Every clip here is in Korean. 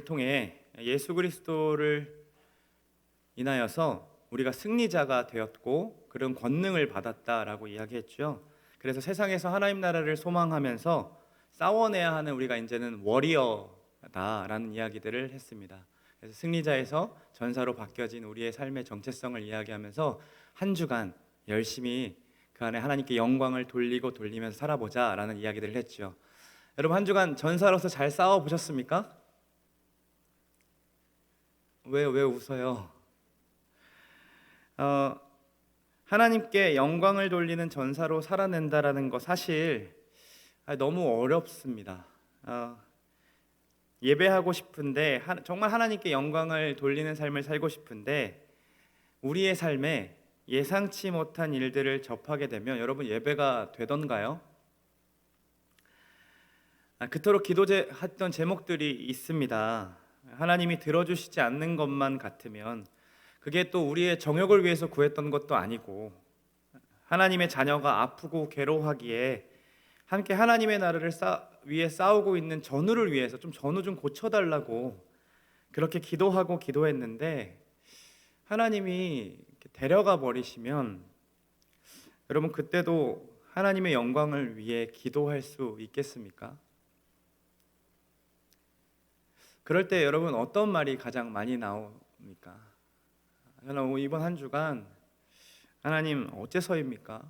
통해 예수 그리스도를 인하여서 우리가 승리자가 되었고 그런 권능을 받았다라고 이야기했죠. 그래서 세상에서 하나님 나라를 소망하면서 싸워내야 하는 우리가 이제는 워리어다라는 이야기들을 했습니다. 그래서 승리자에서 전사로 바뀌어진 우리의 삶의 정체성을 이야기하면서 한 주간 열심히 그 안에 하나님께 영광을 돌리면서 살아보자라는 이야기들을 했죠. 여러분, 한 주간 전사로서 잘 싸워보셨습니까? 왜 웃어요? 하나님께 영광을 돌리는 전사로 살아낸다라는 거 사실 너무 어렵습니다. 예배하고 싶은데, 정말 하나님께 영광을 돌리는 삶을 살고 싶은데 우리의 삶에 예상치 못한 일들을 접하게 되면 여러분, 예배가 되던가요? 그토록 기도했던 제목들이 있습니다. 하나님이 들어주시지 않는 것만 같으면 그게 또 우리의 정욕을 위해서 구했던 것도 아니고, 하나님의 자녀가 아프고 괴로워하기에 함께 하나님의 나라를 위해 싸우고 있는 전우를 위해서 전우 좀 고쳐달라고 그렇게 기도했는데 하나님이 데려가 버리시면 여러분, 그때도 하나님의 영광을 위해 기도할 수 있겠습니까? 그럴 때 여러분, 어떤 말이 가장 많이 나옵니까? 저는 이번 한 주간 하나님 어째서입니까?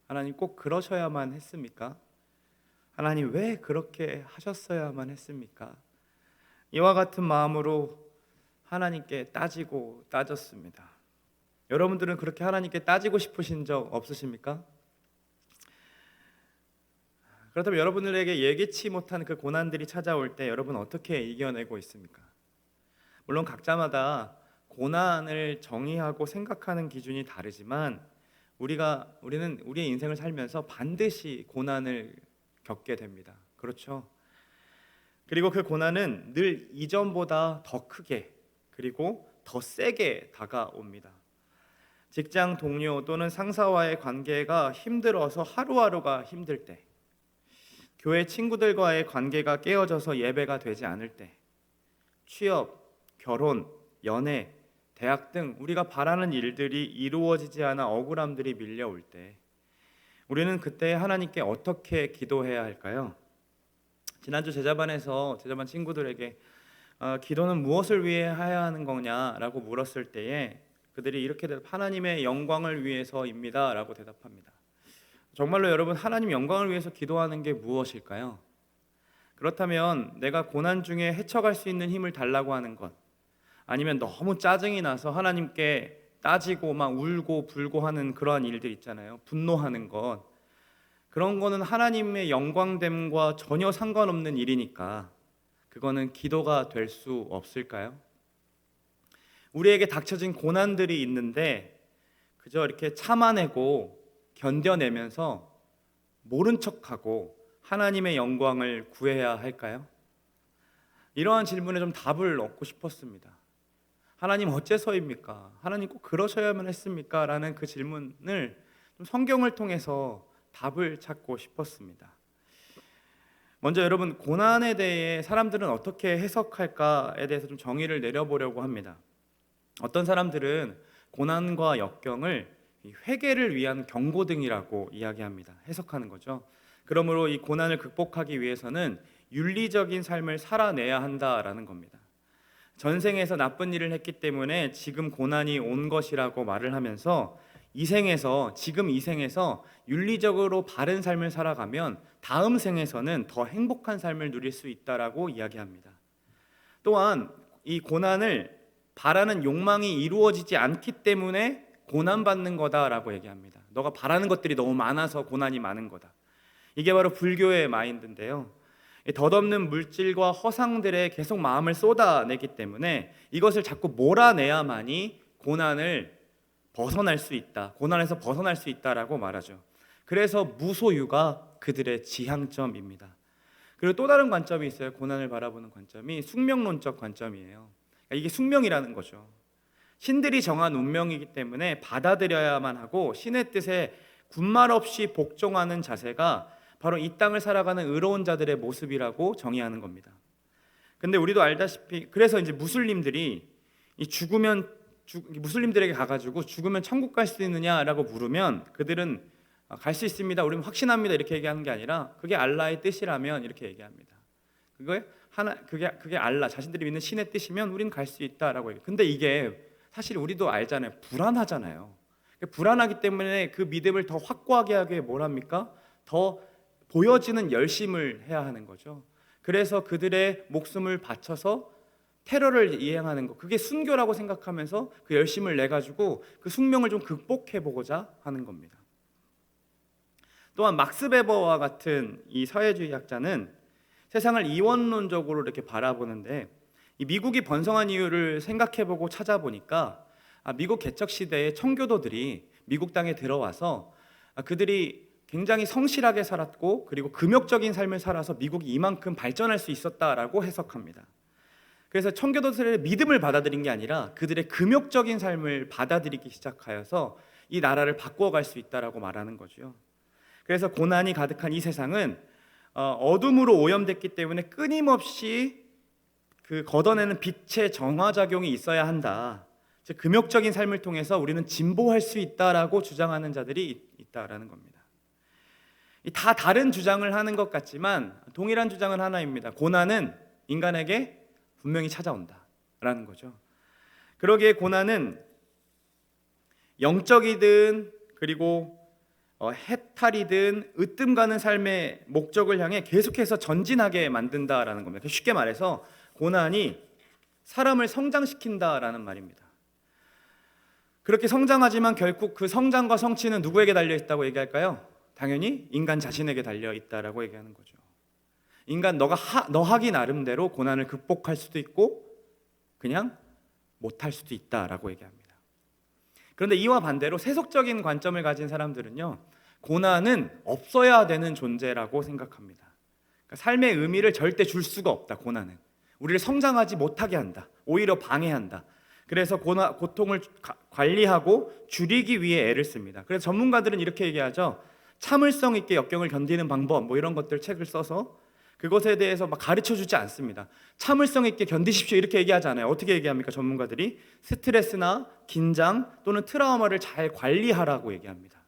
하나님 꼭 그러셔야만 했습니까? 하나님 왜 그렇게 하셨어야만 했습니까? 이와 같은 마음으로 하나님께 따졌습니다. 여러분들은 그렇게 하나님께 따지고 싶으신 적 없으십니까? 그렇다면 여러분들에게 예기치 못한 그 고난들이 찾아올 때 여러분 어떻게 이겨내고 있습니까? 물론 각자마다 고난을 정의하고 생각하는 기준이 다르지만 우리는 우리의 인생을 살면서 반드시 고난을 겪게 됩니다. 그렇죠? 그리고 그 고난은 늘 이전보다 더 크게 그리고 더 세게 다가옵니다. 직장 동료 또는 상사와의 관계가 힘들어서 하루하루가 힘들 때, 교회 친구들과의 관계가 깨어져서 예배가 되지 않을 때, 취업, 결혼, 연애, 대학 등 우리가 바라는 일들이 이루어지지 않아 억울함들이 밀려올 때 우리는 그때 하나님께 어떻게 기도해야 할까요? 지난주 제자반 친구들에게 기도는 무엇을 위해 해야 하는 거냐라고 물었을 때에 그들이 이렇게 하나님의 영광을 위해서입니다 라고 대답합니다. 정말로 여러분, 하나님 영광을 위해서 기도하는 게 무엇일까요? 그렇다면 내가 고난 중에 헤쳐갈 수 있는 힘을 달라고 하는 것, 아니면 너무 짜증이 나서 하나님께 따지고 막 울고 불고 하는 그러한 일들 있잖아요. 분노하는 것, 그런 거는 하나님의 영광됨과 전혀 상관없는 일이니까 그거는 기도가 될 수 없을까요? 우리에게 닥쳐진 고난들이 있는데 그저 이렇게 참아내고 견뎌내면서 모른 척하고 하나님의 영광을 구해야 할까요? 이러한 질문에 좀 답을 얻고 싶었습니다. 하나님 어째서입니까? 하나님 꼭 그러셔야만 했습니까? 라는 그 질문을 좀 성경을 통해서 답을 찾고 싶었습니다. 먼저 여러분, 고난에 대해 사람들은 어떻게 해석할까에 대해서 좀 정의를 내려보려고 합니다. 어떤 사람들은 고난과 역경을 회개를 위한 경고등이라고 이야기합니다. 해석하는 거죠. 그러므로 이 고난을 극복하기 위해서는 윤리적인 삶을 살아내야 한다라는 겁니다. 전생에서 나쁜 일을 했기 때문에 지금 고난이 온 것이라고 말을 하면서 지금 이 생에서 윤리적으로 바른 삶을 살아가면 다음 생에서는 더 행복한 삶을 누릴 수 있다라고 이야기합니다. 또한 이 고난을 바라는 욕망이 이루어지지 않기 때문에 고난받는 거다라고 얘기합니다. 너가 바라는 것들이 너무 많아서 고난이 많은 거다. 이게 바로 불교의 마인드인데요. 덧없는 물질과 허상들에 계속 마음을 쏟아내기 때문에 이것을 자꾸 몰아내야만이 고난에서 벗어날 수 있다라고 말하죠. 그래서 무소유가 그들의 지향점입니다. 그리고 또 다른 관점이 있어요. 고난을 바라보는 관점이 숙명론적 관점이에요. 이게 숙명이라는 거죠. 신들이 정한 운명이기 때문에 받아들여야만 하고 신의 뜻에 군말 없이 복종하는 자세가 바로 이 땅을 살아가는 의로운 자들의 모습이라고 정의하는 겁니다. 근데 우리도 알다시피 그래서 이제 무슬림들이 무슬림들에게 가가지고 죽으면 천국 갈 수 있느냐라고 물으면 그들은 갈 수 있습니다. 우리는 확신합니다. 이렇게 얘기하는 게 아니라 그게 알라의 뜻이라면 이렇게 얘기합니다. 그게 알라 자신들이 믿는 신의 뜻이면 우리는 갈 수 있다라고 얘기해요. 근데 이게 사실 우리도 알잖아요. 불안하잖아요. 불안하기 때문에 그 믿음을 더 확고하게 하기 위해 뭘 합니까? 더 보여지는 열심을 해야 하는 거죠. 그래서 그들의 목숨을 바쳐서 테러를 이행하는 것, 그게 순교라고 생각하면서 그 열심을 내 가지고 그 숙명을 좀 극복해 보고자 하는 겁니다. 또한 막스 베버와 같은 이 사회주의 학자는 세상을 이원론적으로 이렇게 바라보는데, 이 미국이 번성한 이유를 생각해보고 찾아보니까 미국 개척 시대에 청교도들이 미국 땅에 들어와서 그들이 굉장히 성실하게 살았고 그리고 금욕적인 삶을 살아서 미국이 이만큼 발전할 수 있었다라고 해석합니다. 그래서 청교도들의 믿음을 받아들인 게 아니라 그들의 금욕적인 삶을 받아들이기 시작하여서 이 나라를 바꿔갈 수 있다라고 말하는 거죠. 그래서 고난이 가득한 이 세상은 어둠으로 오염됐기 때문에 끊임없이 그 걷어내는 빛의 정화작용이 있어야 한다. 즉 금욕적인 삶을 통해서 우리는 진보할 수 있다라고 주장하는 자들이 있다라는 겁니다. 다 다른 주장을 하는 것 같지만 동일한 주장은 하나입니다. 고난은 인간에게 분명히 찾아온다라는 거죠. 그러기에 고난은 영적이든 그리고 해탈이든 으뜸가는 삶의 목적을 향해 계속해서 전진하게 만든다라는 겁니다. 쉽게 말해서 고난이 사람을 성장시킨다라는 말입니다. 그렇게 성장하지만 결국 그 성장과 성취는 누구에게 달려있다고 얘기할까요? 당연히 인간 자신에게 달려있다라고 얘기하는 거죠. 인간 너 하기 나름대로 고난을 극복할 수도 있고 그냥 못할 수도 있다라고 얘기합니다. 그런데 이와 반대로 세속적인 관점을 가진 사람들은요, 고난은 없어야 되는 존재라고 생각합니다. 그러니까 삶의 의미를 절대 줄 수가 없다. 고난은 우리를 성장하지 못하게 한다. 오히려 방해한다. 그래서 고통을 관리하고 줄이기 위해 애를 씁니다. 그래서 전문가들은 이렇게 얘기하죠. 참을성 있게 역경을 견디는 방법, 뭐 이런 것들 책을 써서 그것에 대해서 막 가르쳐 주지 않습니다. 참을성 있게 견디십시오 이렇게 얘기하지 않아요. 어떻게 얘기합니까? 전문가들이 스트레스나 긴장 또는 트라우마를 잘 관리하라고 얘기합니다.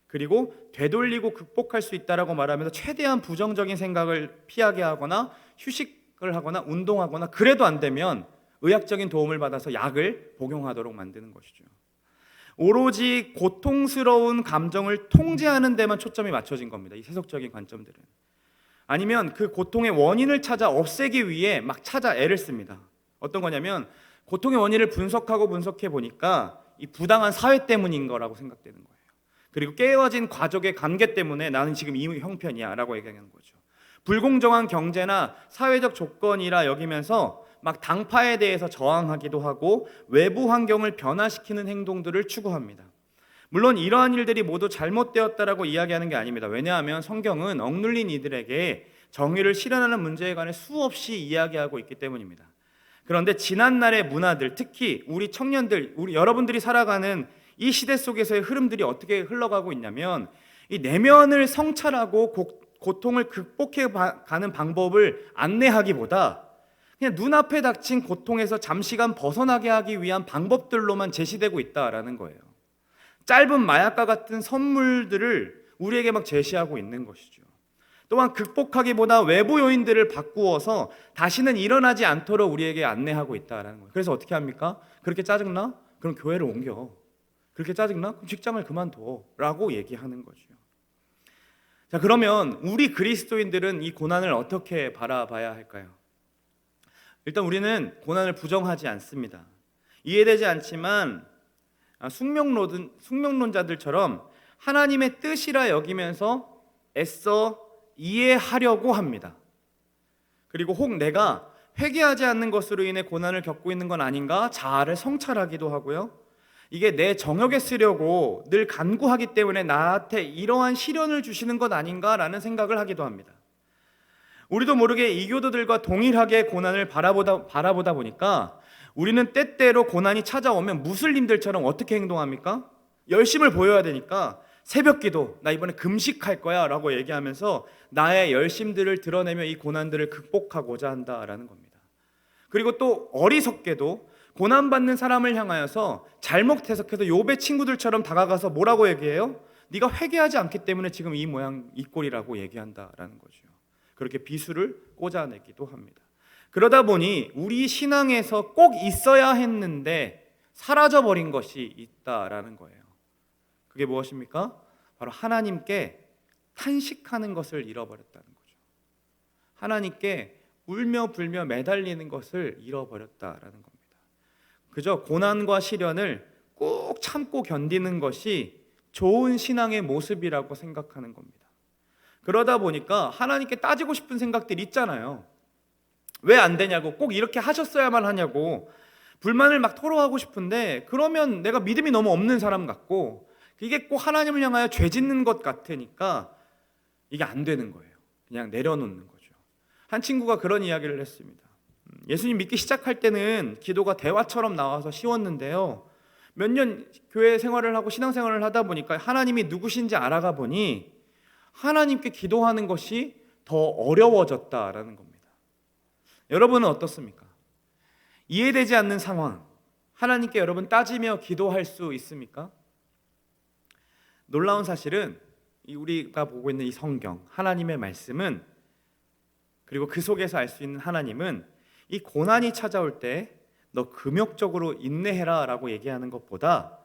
그리고 되돌리고 극복할 수 있다라고 말하면서 최대한 부정적인 생각을 피하게 하거나 휴식을 하거나 운동하거나 그래도 안 되면 의학적인 도움을 받아서 약을 복용하도록 만드는 것이죠. 오로지 고통스러운 감정을 통제하는 데만 초점이 맞춰진 겁니다. 이 세속적인 관점들은. 아니면 그 고통의 원인을 찾아 없애기 위해 막 찾아 애를 씁니다. 어떤 거냐면 고통의 원인을 분석해 보니까 이 부당한 사회 때문인 거라고 생각되는 거예요. 그리고 깨어진 가족의 관계 때문에 나는 지금 이 형편이야 라고 얘기하는 거죠. 불공정한 경제나 사회적 조건이라 여기면서 막 당파에 대해서 저항하기도 하고 외부 환경을 변화시키는 행동들을 추구합니다. 물론 이러한 일들이 모두 잘못되었다라고 이야기하는 게 아닙니다. 왜냐하면 성경은 억눌린 이들에게 정의를 실현하는 문제에 관해 수없이 이야기하고 있기 때문입니다. 그런데 지난날의 문화들, 특히 우리 청년들, 여러분들이 살아가는 이 시대 속에서의 흐름들이 어떻게 흘러가고 있냐면 이 내면을 성찰하고 고통을 극복해 가는 방법을 안내하기보다 그냥 눈앞에 닥친 고통에서 잠시간 벗어나게 하기 위한 방법들로만 제시되고 있다라는 거예요. 짧은 마약과 같은 선물들을 우리에게 막 제시하고 있는 것이죠. 또한 극복하기보다 외부 요인들을 바꾸어서 다시는 일어나지 않도록 우리에게 안내하고 있다라는 거예요. 그래서 어떻게 합니까? 그렇게 짜증나? 그럼 교회를 옮겨. 그렇게 짜증나? 그럼 직장을 그만둬 라고 얘기하는 거죠. 자, 그러면 우리 그리스도인들은 이 고난을 어떻게 바라봐야 할까요? 일단 우리는 고난을 부정하지 않습니다. 이해되지 않지만 숙명론자들처럼 하나님의 뜻이라 여기면서 애써 이해하려고 합니다. 그리고 혹 내가 회개하지 않는 것으로 인해 고난을 겪고 있는 건 아닌가 자아를 성찰하기도 하고요. 이게 내 정욕에 쓰려고 늘 간구하기 때문에 나한테 이러한 시련을 주시는 것 아닌가라는 생각을 하기도 합니다. 우리도 모르게 이교도들과 동일하게 고난을 바라보다 보니까 우리는 때때로 고난이 찾아오면 무슬림들처럼 어떻게 행동합니까? 열심을 보여야 되니까 새벽기도, 나 이번에 금식할 거야 라고 얘기하면서 나의 열심들을 드러내며 이 고난들을 극복하고자 한다라는 겁니다. 그리고 또 어리석게도 고난받는 사람을 향하여서 잘못 해석해서 욥의 친구들처럼 다가가서 뭐라고 얘기해요? 네가 회개하지 않기 때문에 지금 이 모양 이 꼴이라고 얘기한다라는 거죠. 그렇게 비수를 꽂아내기도 합니다. 그러다 보니 우리 신앙에서 꼭 있어야 했는데 사라져버린 것이 있다라는 거예요. 그게 무엇입니까? 바로 하나님께 탄식하는 것을 잃어버렸다는 거죠. 하나님께 울며 불며 매달리는 것을 잃어버렸다라는 겁니다. 그저 고난과 시련을 꾹 참고 견디는 것이 좋은 신앙의 모습이라고 생각하는 겁니다. 그러다 보니까 하나님께 따지고 싶은 생각들이 있잖아요. 왜 안 되냐고, 꼭 이렇게 하셨어야만 하냐고 불만을 막 토로하고 싶은데, 그러면 내가 믿음이 너무 없는 사람 같고 이게 꼭 하나님을 향하여 죄 짓는 것 같으니까 이게 안 되는 거예요. 그냥 내려놓는 거죠. 한 친구가 그런 이야기를 했습니다. 예수님 믿기 시작할 때는 기도가 대화처럼 나와서 쉬웠는데요, 몇 년 교회 생활을 하고 신앙생활을 하다 보니까 하나님이 누구신지 알아가 보니 하나님께 기도하는 것이 더 어려워졌다라는 겁니다. 여러분은 어떻습니까? 이해되지 않는 상황, 하나님께 여러분 따지며 기도할 수 있습니까? 놀라운 사실은 우리가 보고 있는 이 성경, 하나님의 말씀은, 그리고 그 속에서 알 수 있는 하나님은 이 고난이 찾아올 때 너 금욕적으로 인내해라 라고 얘기하는 것보다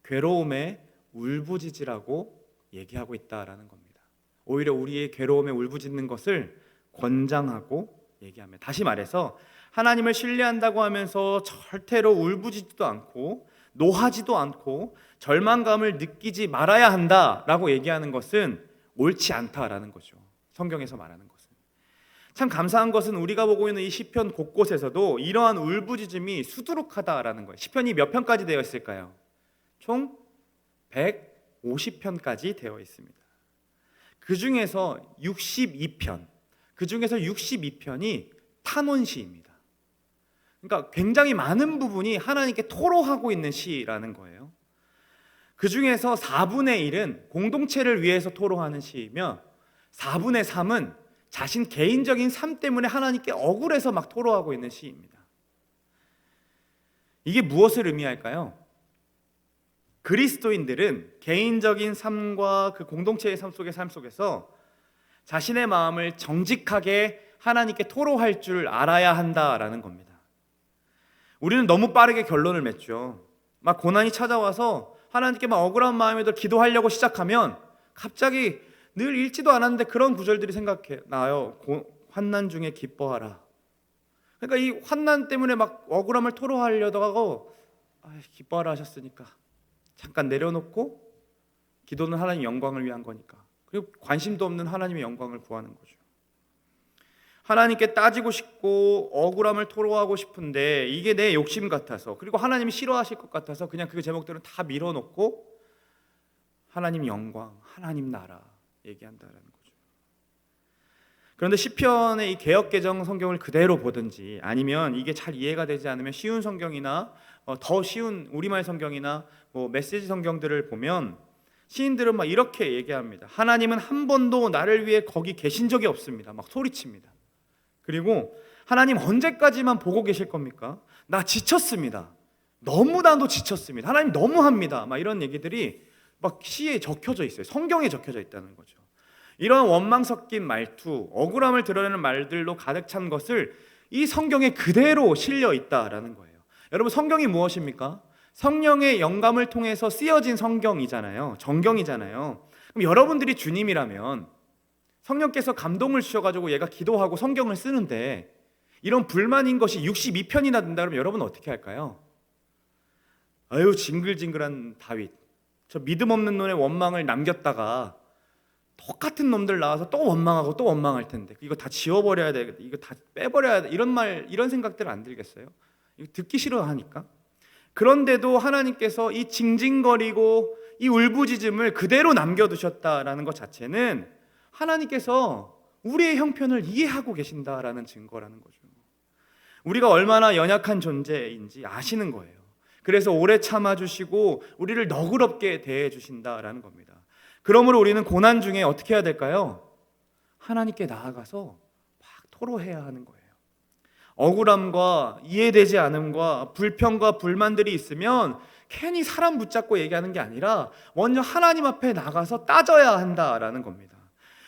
괴로움에 울부짖으라고 얘기하고 있다라는 겁니다. 오히려 우리의 괴로움에 울부짖는 것을 권장하고 얘기하며, 다시 말해서 하나님을 신뢰한다고 하면서 절대로 울부짖지도 않고 노하지도 않고 절망감을 느끼지 말아야 한다라고 얘기하는 것은 옳지 않다라는 거죠. 성경에서 말하는 것은. 참 감사한 것은 우리가 보고 있는 이 시편 곳곳에서도 이러한 울부짖음이 수두룩하다라는 거예요. 시편이 몇 편까지 되어 있을까요? 총 150편까지 되어 있습니다. 그 중에서 62편이 탄원시입니다. 그러니까 굉장히 많은 부분이 하나님께 토로하고 있는 시라는 거예요. 그 중에서 4분의 1은 공동체를 위해서 토로하는 시이며 4분의 3은 자신 개인적인 삶 때문에 하나님께 억울해서 막 토로하고 있는 시입니다. 이게 무엇을 의미할까요? 그리스도인들은 개인적인 삶과 그 공동체의 삶 속에서 자신의 마음을 정직하게 하나님께 토로할 줄 알아야 한다라는 겁니다. 우리는 너무 빠르게 결론을 맺죠. 막 고난이 찾아와서 하나님께 막 억울한 마음에도 기도하려고 시작하면 갑자기 늘 읽지도 않았는데 그런 구절들이 생각나요. 환난 중에 기뻐하라. 그러니까 이 환난 때문에 막 억울함을 토로하려다가 기뻐하라 하셨으니까 잠깐 내려놓고, 기도는 하나님 영광을 위한 거니까, 그리고 관심도 없는 하나님의 영광을 구하는 거죠. 하나님께 따지고 싶고 억울함을 토로하고 싶은데 이게 내 욕심 같아서, 그리고 하나님이 싫어하실 것 같아서 그냥 그 제목들은 다 밀어놓고 하나님 영광, 하나님 나라 얘기한다라는 거죠. 그런데 시편의 이 개역개정 성경을 그대로 보든지, 아니면 이게 잘 이해가 되지 않으면 쉬운 성경이나 더 쉬운 우리말 성경이나 메시지 성경들을 보면 시인들은 막 이렇게 얘기합니다. 하나님은 한 번도 나를 위해 거기 계신 적이 없습니다. 막 소리칩니다. 그리고 하나님 언제까지만 보고 계실 겁니까? 나 지쳤습니다. 너무나도 지쳤습니다. 하나님 너무합니다. 막 이런 얘기들이 막 시에 적혀져 있어요. 성경에 적혀져 있다는 거죠. 이런 원망 섞인 말투, 억울함을 드러내는 말들로 가득 찬 것을 이 성경에 그대로 실려 있다라는 거예요. 여러분, 성경이 무엇입니까? 성령의 영감을 통해서 쓰여진 성경이잖아요. 정경이잖아요. 그럼 여러분들이 주님이라면 성령께서 감동을 주셔가지고 얘가 기도하고 성경을 쓰는데 이런 불만인 것이 62편이나 된다 그러면 여러분은 어떻게 할까요? 아유, 징글징글한 다윗, 저 믿음 없는 놈의 원망을 남겼다가 똑같은 놈들 나와서 또 원망하고 또 원망할 텐데 이거 다 지워버려야 돼, 이거 다 빼버려야 돼, 이런 생각들 안 들겠어요? 이거 듣기 싫어하니까. 그런데도 하나님께서 이 징징거리고 이 울부짖음을 그대로 남겨두셨다라는 것 자체는 하나님께서 우리의 형편을 이해하고 계신다라는 증거라는 거죠. 우리가 얼마나 연약한 존재인지 아시는 거예요. 그래서 오래 참아주시고 우리를 너그럽게 대해주신다라는 겁니다. 그러므로 우리는 고난 중에 어떻게 해야 될까요? 하나님께 나아가서 막 토로해야 하는 거예요. 억울함과 이해되지 않음과 불평과 불만들이 있으면 괜히 사람 붙잡고 얘기하는 게 아니라 먼저 하나님 앞에 나가서 따져야 한다라는 겁니다.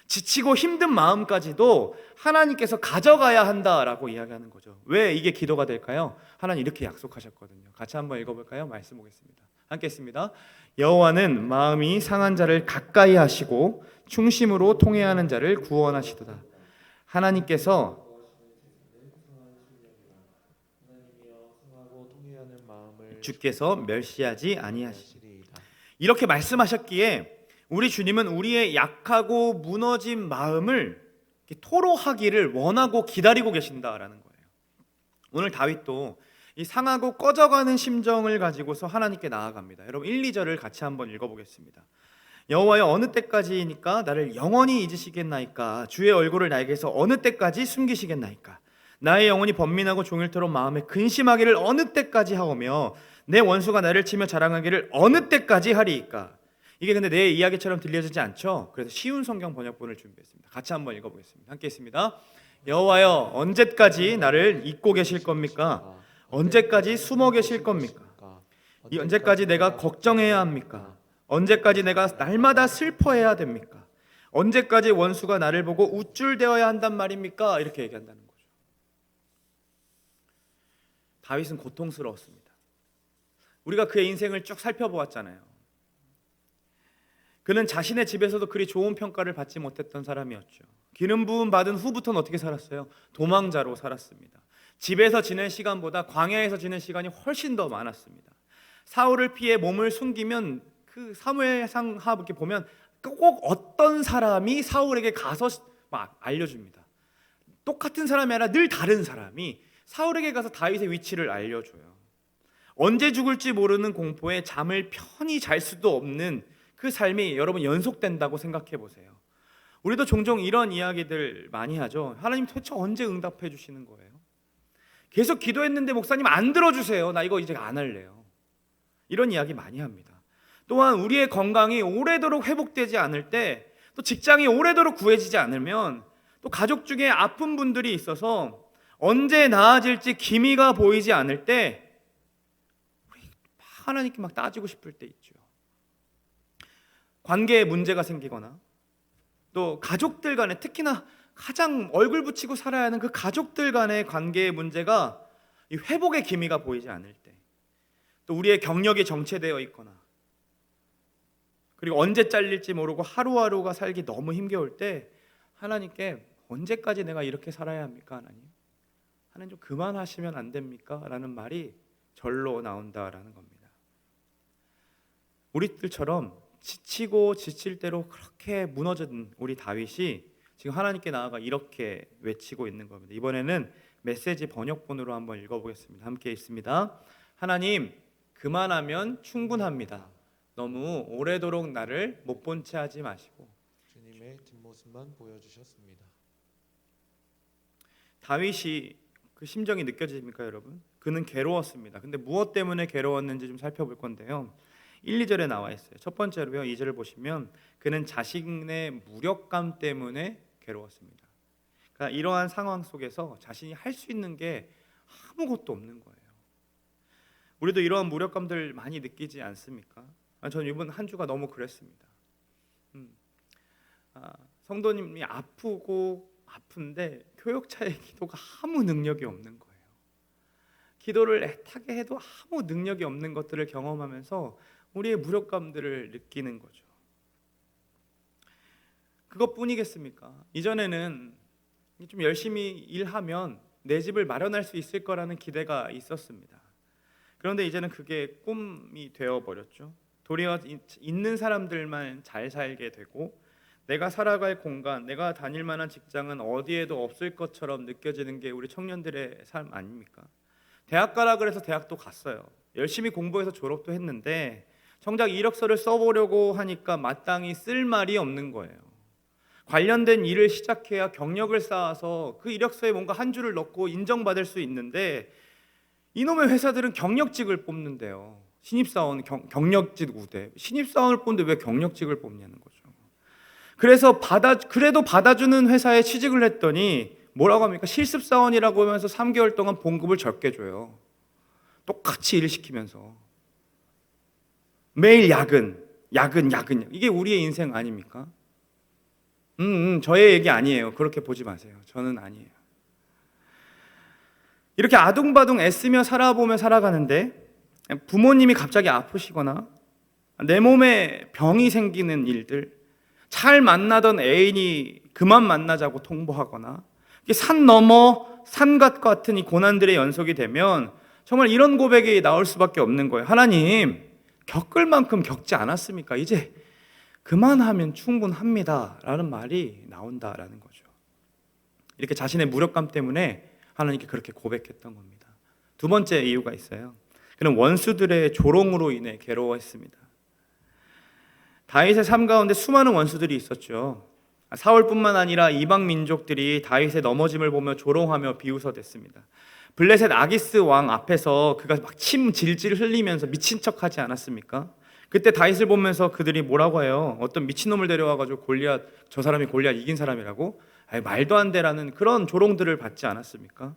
지치고 힘든 마음까지도 하나님께서 가져가야 한다라고 이야기하는 거죠. 왜 이게 기도가 될까요? 하나님 이렇게 약속하셨거든요. 같이 한번 읽어볼까요? 말씀 보겠습니다. 함께 했습니다. 여호와는 마음이 상한 자를 가까이 하시고 충심으로 통회하는 자를 구원하시도다. 하나님께서 주께서 멸시하지 아니하시리이다. 이렇게 말씀하셨기에 우리 주님은 우리의 약하고 무너진 마음을 토로하기를 원하고 기다리고 계신다라는 거예요. 오늘 다윗도 이 상하고 꺼져가는 심정을 가지고서 하나님께 나아갑니다. 여러분 1, 2절을 같이 한번 읽어보겠습니다. 여호와여 어느 때까지니까 나를 영원히 잊으시겠나이까? 주의 얼굴을 나에게서 어느 때까지 숨기시겠나이까? 나의 영혼이 번민하고 종일토록 마음에 근심하기를 어느 때까지 하오며 내 원수가 나를 치며 자랑하기를 어느 때까지 하리이까? 이게 근데 내 이야기처럼 들려지지 않죠? 그래서 쉬운 성경 번역본을 준비했습니다. 같이 한번 읽어보겠습니다. 함께 있습니다. 여호와여 언제까지 나를 잊고 계실 겁니까? 언제까지 숨어 계실 겁니까? 언제까지 내가 걱정해야 합니까? 언제까지 내가 날마다 슬퍼해야 됩니까? 언제까지 원수가 나를 보고 우쭐대어야 한단 말입니까? 이렇게 얘기한다는 거죠. 다윗은 고통스러웠습니다. 우리가 그의 인생을 쭉 살펴보았잖아요. 그는 자신의 집에서도 그리 좋은 평가를 받지 못했던 사람이었죠. 기름 부음 받은 후부터는 어떻게 살았어요? 도망자로 살았습니다. 집에서 지낸 시간보다 광야에서 지낸 시간이 훨씬 더 많았습니다. 사울을 피해 몸을 숨기면 그 사무엘상하 이렇게 보면 꼭 어떤 사람이 사울에게 가서 막 알려줍니다. 똑같은 사람이 아니라 늘 다른 사람이 사울에게 가서 다윗의 위치를 알려줘요. 언제 죽을지 모르는 공포에 잠을 편히 잘 수도 없는 그 삶이 여러분 연속된다고 생각해 보세요. 우리도 종종 이런 이야기들 많이 하죠. 하나님 도대체 언제 응답해 주시는 거예요? 계속 기도했는데 목사님 안 들어주세요. 나 이거 이제 안 할래요. 이런 이야기 많이 합니다. 또한 우리의 건강이 오래도록 회복되지 않을 때, 또 직장이 오래도록 구해지지 않으면, 또 가족 중에 아픈 분들이 있어서 언제 나아질지 기미가 보이지 않을 때 우리 하나님께 막 따지고 싶을 때 있죠. 관계에 문제가 생기거나 또 가족들 간에, 특히나 가장 얼굴 붙이고 살아야 하는 그 가족들 간의 관계의 문제가 이 회복의 기미가 보이지 않을 때, 또 우리의 경력이 정체되어 있거나, 그리고 언제 잘릴지 모르고 하루하루가 살기 너무 힘겨울 때 하나님께 언제까지 내가 이렇게 살아야 합니까? 하나님 좀 그만하시면 안 됩니까? 라는 말이 절로 나온다라는 겁니다. 우리들처럼 지치고 지칠 대로 그렇게 무너진 우리 다윗이 지금 하나님께 나아가 이렇게 외치고 있는 겁니다. 이번에는 메시지 번역본으로 한번 읽어보겠습니다. 함께 있습니다. 하나님, 그만하면 충분합니다. 너무 오래도록 나를 못 본 채 하지 마시고. 주님의 뒷모습만 보여주셨습니다. 다윗이 그 심정이 느껴집니까, 여러분? 그는 괴로웠습니다. 근데 무엇 때문에 괴로웠는지 좀 살펴볼 건데요. 1, 2절에 나와 있어요. 첫 번째로요, 2절을 보시면 그는 자신의 무력감 때문에 괴로웠습니다. 그러니까 이러한 상황 속에서 자신이 할 수 있는 게 아무것도 없는 거예요. 우리도 이러한 무력감들 많이 느끼지 않습니까? 저는 이번 한 주가 너무 그랬습니다. 성도님이 아픈데 교역차의 기도가 아무 능력이 없는 거예요. 기도를 애타게 해도 아무 능력이 없는 것들을 경험하면서 우리의 무력감들을 느끼는 거죠. 그것뿐이겠습니까? 이전에는 좀 열심히 일하면 내 집을 마련할 수 있을 거라는 기대가 있었습니다. 그런데 이제는 그게 꿈이 되어버렸죠. 도리어 있는 사람들만 잘 살게 되고, 내가 살아갈 공간, 내가 다닐 만한 직장은 어디에도 없을 것처럼 느껴지는 게 우리 청년들의 삶 아닙니까? 대학 가라 그래서 대학도 갔어요. 열심히 공부해서 졸업도 했는데 정작 이력서를 써보려고 하니까 마땅히 쓸 말이 없는 거예요. 관련된 일을 시작해야 경력을 쌓아서 그 이력서에 뭔가 한 줄을 넣고 인정받을 수 있는데, 이놈의 회사들은 경력직을 뽑는데요. 신입사원 경력직 우대, 신입사원을 뽑는데 왜 경력직을 뽑냐는 거죠. 그래서 그래도 받아주는 회사에 취직을 했더니 뭐라고 합니까? 실습사원이라고 하면서 3개월 동안 봉급을 적게 줘요. 똑같이 일 시키면서 매일 야근. 이게 우리의 인생 아닙니까? 저의 얘기 아니에요. 그렇게 보지 마세요. 저는 아니에요. 이렇게 아둥바둥 애쓰며 살아보며 살아가는데 부모님이 갑자기 아프시거나 내 몸에 병이 생기는 일들, 잘 만나던 애인이 그만 만나자고 통보하거나 산 넘어 산갓 같은 이 고난들의 연속이 되면 정말 이런 고백이 나올 수밖에 없는 거예요. 하나님, 겪을 만큼 겪지 않았습니까? 이제 그만하면 충분합니다 라는 말이 나온다라는 거죠. 이렇게 자신의 무력감 때문에 하나님께 그렇게 고백했던 겁니다. 두 번째 이유가 있어요. 그는 원수들의 조롱으로 인해 괴로워했습니다. 다윗의 삶 가운데 수많은 원수들이 있었죠. 사울뿐만 아니라 이방 민족들이 다윗의 넘어짐을 보며 조롱하며 비웃어댔습니다. 블레셋 아기스 왕 앞에서 그가 막 침 질질 흘리면서 미친 척하지 않았습니까? 그때 다윗을 보면서 그들이 뭐라고 해요? 어떤 미친놈을 데려와가지고 골리앗, 저 사람이 골리앗 이긴 사람이라고? 아니, 말도 안 되라는 그런 조롱들을 받지 않았습니까?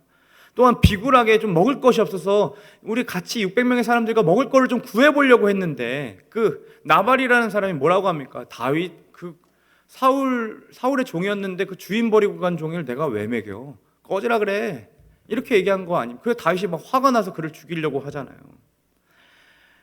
또한 비굴하게 좀 먹을 것이 없어서 우리 같이 600명의 사람들과 먹을 거를 좀 구해보려고 했는데 그 나발이라는 사람이 뭐라고 합니까? 다윗 그 사울의 종이었는데 그 주인 버리고 간 종을 내가 왜 먹여? 꺼지라 그래. 이렇게 얘기한 거 아닙니까? 그래서 다윗이 막 화가 나서 그를 죽이려고 하잖아요.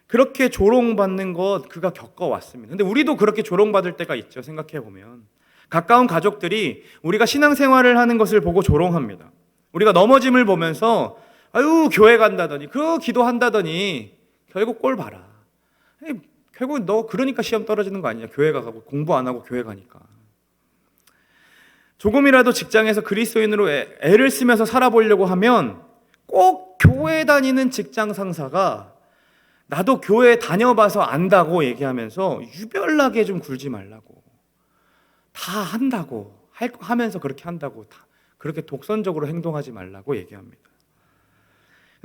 그렇게 조롱받는 것 그가 겪어왔습니다. 근데 우리도 그렇게 조롱받을 때가 있죠. 생각해보면 가까운 가족들이 우리가 신앙생활을 하는 것을 보고 조롱합니다. 우리가 넘어짐을 보면서 아유 교회 간다더니 그 기도한다더니 결국 꼴 봐라. 결국 너 그러니까 시험 떨어지는 거 아니냐. 교회 가고 공부 안 하고 교회 가니까. 조금이라도 직장에서 그리스도인으로 애를 쓰면서 살아보려고 하면 꼭 교회 다니는 직장 상사가 나도 교회 다녀봐서 안다고 얘기하면서 유별나게 좀 굴지 말라고, 다 한다고 하면서 그렇게 한다고, 다 그렇게 독선적으로 행동하지 말라고 얘기합니다.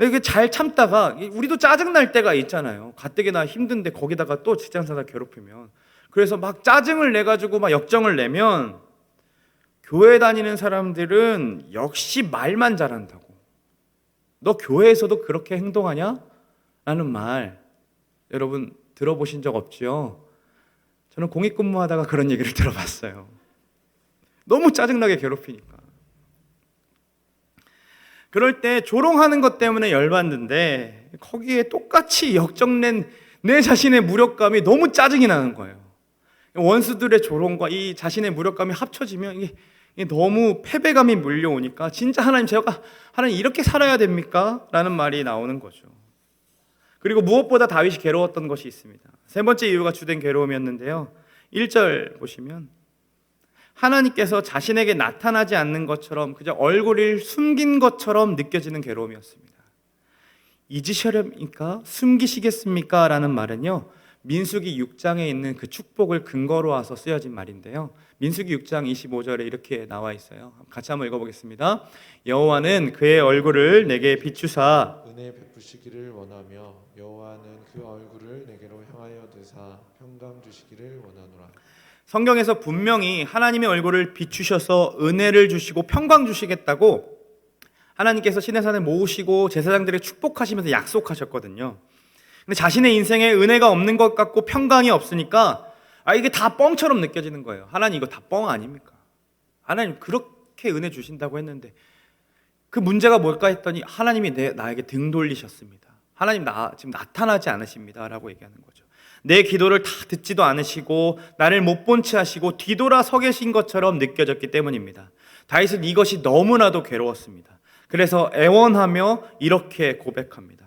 이게 잘 참다가 우리도 짜증날 때가 있잖아요. 가뜩이나 힘든데 거기다가 또 직장상사 괴롭히면, 그래서 막 짜증을 내가지고 막 역정을 내면 교회 다니는 사람들은 역시 말만 잘한다고, 너 교회에서도 그렇게 행동하냐? 라는 말 여러분 들어보신 적 없죠? 저는 공익근무하다가 그런 얘기를 들어봤어요. 너무 짜증나게 괴롭히니까. 그럴 때 조롱하는 것 때문에 열받는데 거기에 똑같이 역정낸 내 자신의 무력감이 너무 짜증이 나는 거예요. 원수들의 조롱과 이 자신의 무력감이 합쳐지면 이게 너무 패배감이 물려오니까 진짜 하나님, 제가 하나님 이렇게 살아야 됩니까? 라는 말이 나오는 거죠. 그리고 무엇보다 다윗이 괴로웠던 것이 있습니다. 세 번째 이유가 주된 괴로움이었는데요. 1절 보시면 하나님께서 자신에게 나타나지 않는 것처럼 그저 얼굴을 숨긴 것처럼 느껴지는 괴로움이었습니다. 잊으시렵니까? 숨기시겠습니까? 라는 말은요, 민수기 6장에 있는 그 축복을 근거로 와서 쓰여진 말인데요. 민수기 6장 25절에 이렇게 나와 있어요. 같이 한번 읽어보겠습니다. 여호와는 그의 얼굴을 내게 비추사 은혜 베푸시기를 원하며 여호와는 그 얼굴을 내게로 향하여 드사 평강 주시기를 원하노라. 성경에서 분명히 하나님의 얼굴을 비추셔서 은혜를 주시고 평강 주시겠다고 하나님께서 시내산을 모으시고 제사장들에게 축복하시면서 약속하셨거든요. 근데 자신의 인생에 은혜가 없는 것 같고 평강이 없으니까 이게 다 뻥처럼 느껴지는 거예요. 하나님 이거 다 뻥 아닙니까? 하나님 그렇게 은혜 주신다고 했는데 그 문제가 뭘까 했더니 하나님이 나에게 등 돌리셨습니다. 하나님 지금 나타나지 않으십니다 라고 얘기하는 거죠. 내 기도를 다 듣지도 않으시고 나를 못 본 채 하시고 뒤돌아 서 계신 것처럼 느껴졌기 때문입니다. 다윗은 이것이 너무나도 괴로웠습니다. 그래서 애원하며 이렇게 고백합니다.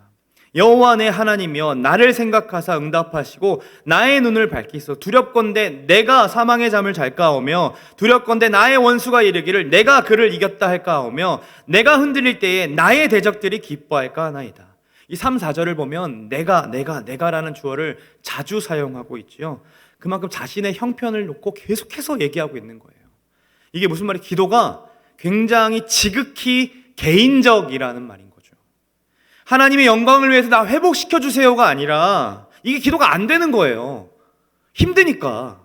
여호와 내 하나님이여 나를 생각하사 응답하시고 나의 눈을 밝히소. 두렵건대 내가 사망의 잠을 잘까오며 내가 나의 원수가 이르기를 내가 그를 이겼다 할까오며 내가 흔들릴 때에 나의 대적들이 기뻐할까 하나이다. 이 3, 4절을 보면 내가라는 주어를 자주 사용하고 있죠. 그만큼 자신의 형편을 놓고 계속해서 얘기하고 있는 거예요. 이게 무슨 말이에요? 기도가 굉장히 지극히 개인적이라는 말인 거죠. 하나님의 영광을 위해서 나 회복시켜 주세요가 아니라 이게 기도가 안 되는 거예요. 힘드니까,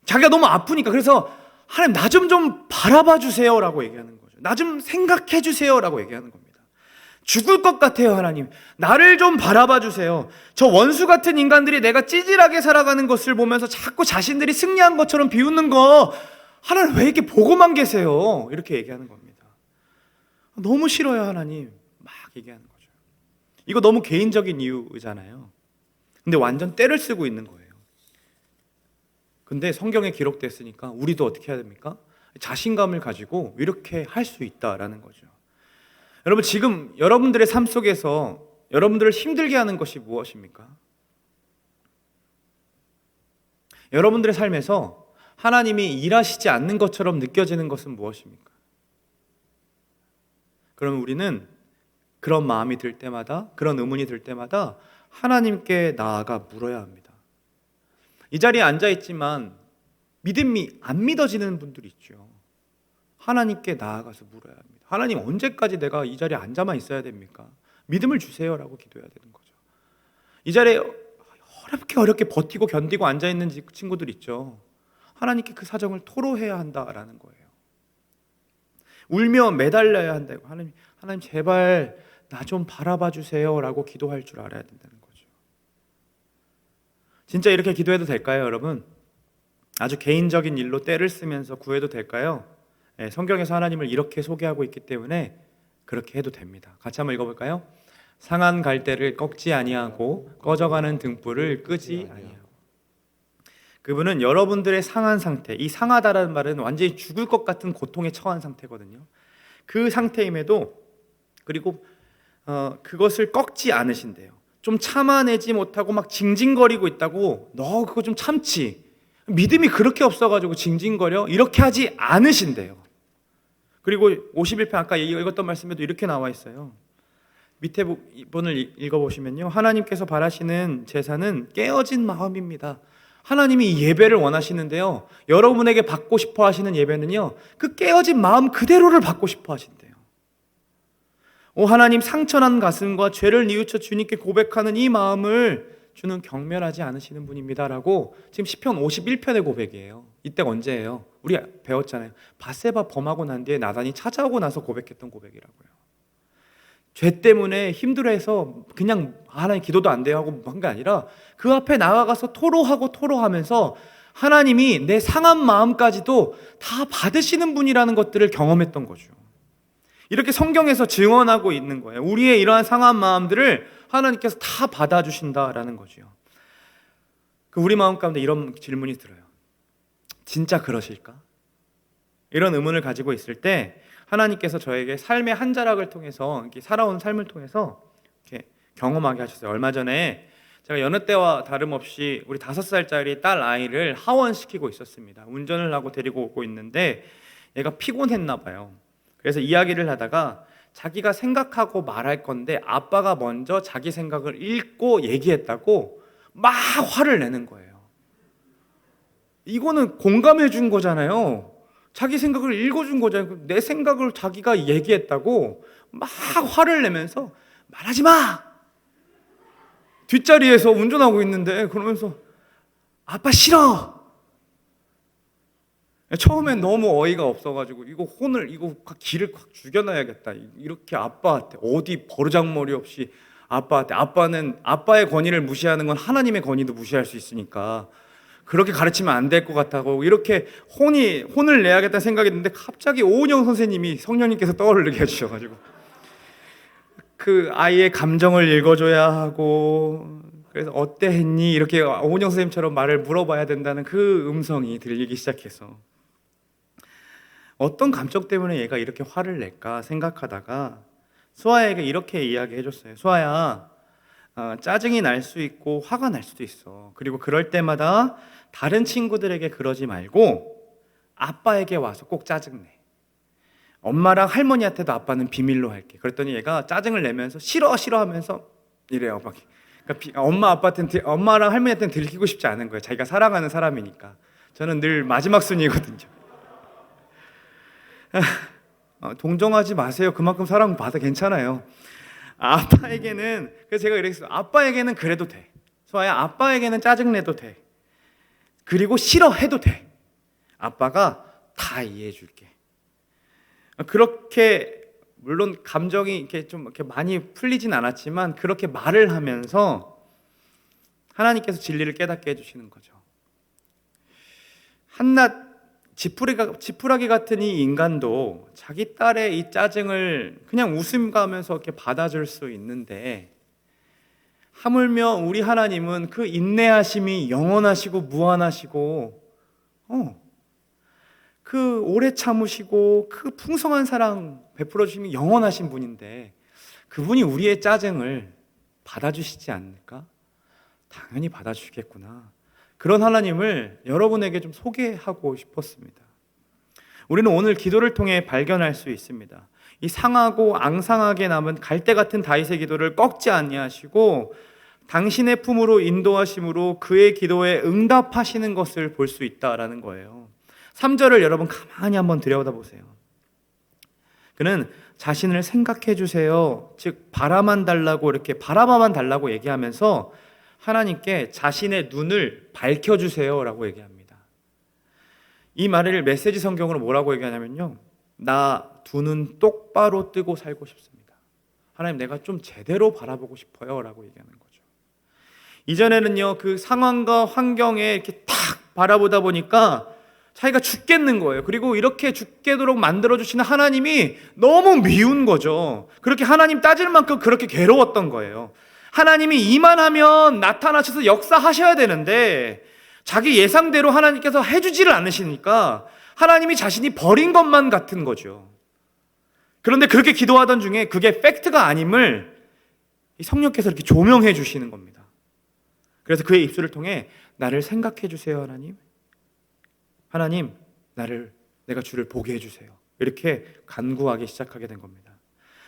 자기가 너무 아프니까. 그래서 하나님 나 좀 바라봐 주세요라고 얘기하는 거죠. 거죠. 나 좀 생각해 주세요라고 얘기하는 겁니다. 죽을 것 같아요, 하나님. 나를 좀 바라봐 주세요. 저 원수 같은 인간들이 내가 찌질하게 살아가는 것을 보면서 자꾸 자신들이 승리한 것처럼 비웃는 거, 하나님 왜 이렇게 보고만 계세요? 이렇게 얘기하는 겁니다. 너무 싫어요, 하나님. 막 얘기하는 거죠. 이거 너무 개인적인 이유잖아요. 근데 완전 때를 쓰고 있는 거예요. 근데 성경에 기록됐으니까 우리도 어떻게 해야 됩니까? 자신감을 가지고 이렇게 할 수 있다라는 거죠. 여러분, 지금 여러분들의 삶 속에서 여러분들을 힘들게 하는 것이 무엇입니까? 여러분들의 삶에서 하나님이 일하시지 않는 것처럼 느껴지는 것은 무엇입니까? 그러면 우리는 그런 마음이 들 때마다, 그런 의문이 들 때마다 하나님께 나아가 물어야 합니다. 이 자리에 앉아있지만 믿음이 안 믿어지는 분들이 있죠. 하나님께 나아가서 물어야 합니다. 하나님, 언제까지 내가 이 자리에 앉아만 있어야 됩니까? 믿음을 주세요라고 기도해야 되는 거죠. 이 자리에 어렵게 버티고 견디고 앉아있는 친구들 있죠. 하나님께 그 사정을 토로해야 한다라는 거예요. 울며 매달려야 한다고. 하나님 제발 나 좀 바라봐 주세요라고 기도할 줄 알아야 된다는 거죠. 진짜 이렇게 기도해도 될까요, 여러분? 아주 개인적인 일로 때를 쓰면서 구해도 될까요? 네, 성경에서 하나님을 이렇게 소개하고 있기 때문에 그렇게 해도 됩니다. 같이 한번 읽어볼까요? 상한 갈대를 꺾지 아니하고 꺼져가는 등불을 끄지 아니하고. 그분은 여러분들의 상한 상태, 이 상하다라는 말은 완전히 죽을 것 같은 고통에 처한 상태거든요. 그 상태임에도 그리고 그것을 꺾지 않으신대요. 좀 참아내지 못하고 막 징징거리고 있다고, 너 그거 좀 참지, 믿음이 그렇게 없어가지고 징징거려, 이렇게 하지 않으신대요. 그리고 51편 아까 읽었던 말씀에도 이렇게 나와 있어요. 밑에 부분을 읽어보시면요, 하나님께서 바라시는 제사는 깨어진 마음입니다. 하나님이 예배를 원하시는데요, 여러분에게 받고 싶어 하시는 예배는요, 그 깨어진 마음 그대로를 받고 싶어 하신대요. 오 하나님, 상처난 가슴과 죄를 뉘우쳐 주님께 고백하는 이 마음을 주는 경멸하지 않으시는 분입니다 라고 지금 시편 51편의 고백이에요. 이때가 언제예요? 우리 배웠잖아요. 밧세바 범하고 난 뒤에 나단이 찾아오고 나서 고백했던 고백이라고요. 죄 때문에 힘들어해서 그냥 하나님 기도도 안 돼요 하고 한 게 아니라 그 앞에 나아가서 토로하면서 하나님이 내 상한 마음까지도 다 받으시는 분이라는 것들을 경험했던 거죠. 이렇게 성경에서 증언하고 있는 거예요. 우리의 이러한 상한 마음들을 하나님께서 다 받아주신다라는 거죠. 우리 마음 가운데 이런 질문이 들어요. 진짜 그러실까? 이런 의문을 가지고 있을 때 하나님께서 저에게 삶의 한 자락을 통해서, 이렇게 살아온 삶을 통해서 이렇게 경험하게 하셨어요. 얼마 전에 제가 여느 때와 다름없이 우리 5살짜리 딸 아이를 하원시키고 있었습니다. 운전을 하고 데리고 오고 있는데 얘가 피곤했나 봐요. 그래서 이야기를 하다가 자기가 생각하고 말할 건데 아빠가 먼저 자기 생각을 읽고 얘기했다고 막 화를 내는 거예요. 이거는 공감해 준 거잖아요. 자기 생각을 읽어준 거잖아요. 내 생각을 자기가 얘기했다고 막 화를 내면서 말하지 마! 뒷자리에서 운전하고 있는데 그러면서 아빠 싫어! 처음엔 너무 어이가 없어가지고 이거 길을 확 죽여놔야겠다. 이렇게 아빠한테 어디 버르장머리 없이 아빠한테, 아빠는 아빠의 권위를 무시하는 건 하나님의 권위도 무시할 수 있으니까 그렇게 가르치면 안 될 것 같다고 이렇게 혼을 내야겠다는 생각이 드는데 갑자기 오은영 선생님이 성령님께서 떠오르게 해주셔가지고 그 아이의 감정을 읽어줘야 하고, 그래서 어때 했니? 이렇게 오은영 선생님처럼 말을 물어봐야 된다는 그 음성이 들리기 시작해서 어떤 감정 때문에 얘가 이렇게 화를 낼까 생각하다가 수아에게 이렇게 이야기해줬어요. 수아야, 짜증이 날 수 있고 화가 날 수도 있어. 그리고 그럴 때마다 다른 친구들에게 그러지 말고 아빠에게 와서 꼭 짜증내. 엄마랑 할머니한테도 아빠는 비밀로 할게. 그랬더니 얘가 짜증을 내면서 싫어 하면서 이래요. 막. 그러니까 엄마랑 할머니한테는 들키고 싶지 않은 거예요. 자기가 사랑하는 사람이니까. 저는 늘 마지막 순위거든요. 동정하지 마세요. 그만큼 사랑받아 괜찮아요. 아빠에게는, 그래서 제가 이랬어요. 아빠에게는 그래도 돼. 수아야, 아빠에게는 짜증내도 돼. 그리고 싫어해도 돼. 아빠가 다 이해해 줄게. 그렇게 물론 감정이 이렇게 좀 이렇게 많이 풀리진 않았지만 그렇게 말을 하면서 하나님께서 진리를 깨닫게 해주시는 거죠. 한낱 지푸라기 같은 이 인간도 자기 딸의 이 짜증을 그냥 웃음 가면서 이렇게 받아줄 수 있는데, 하물며 우리 하나님은 그 인내하심이 영원하시고 무한하시고 그 오래 참으시고 그 풍성한 사랑 베풀어 주심이 영원하신 분인데 그분이 우리의 짜증을 받아주시지 않을까? 당연히 받아주시겠구나. 그런 하나님을 여러분에게 좀 소개하고 싶었습니다. 우리는 오늘 기도를 통해 발견할 수 있습니다. 이 상하고 앙상하게 남은 갈대 같은 다윗의 기도를 꺾지 아니하시고 당신의 품으로 인도하심으로 그의 기도에 응답하시는 것을 볼 수 있다라는 거예요. 3절을 여러분 가만히 한번 들여다보세요. 그는 자신을 생각해 주세요, 즉 바라만 달라고, 이렇게 바라만 달라고 얘기하면서 하나님께 자신의 눈을 밝혀주세요 라고 얘기합니다. 이 말을 메시지 성경으로 뭐라고 얘기하냐면요, 나 두 눈 똑바로 뜨고 살고 싶습니다. 하나님, 내가 좀 제대로 바라보고 싶어요 라고 얘기하는 거죠. 이전에는요, 그 상황과 환경에 이렇게 탁 바라보다 보니까 자기가 죽겠는 거예요. 그리고 이렇게 죽게도록 만들어주시는 하나님이 너무 미운 거죠. 그렇게 하나님 따질 만큼 그렇게 괴로웠던 거예요. 하나님이 이만하면 나타나셔서 역사하셔야 되는데 자기 예상대로 하나님께서 해주지를 않으시니까 하나님이 자신이 버린 것만 같은 거죠. 그런데 그렇게 기도하던 중에 그게 팩트가 아님을 성령께서 이렇게 조명해 주시는 겁니다. 그래서 그의 입술을 통해 나를 생각해 주세요 하나님, 하나님 내가 주를 보게 해주세요, 이렇게 간구하기 시작하게 된 겁니다.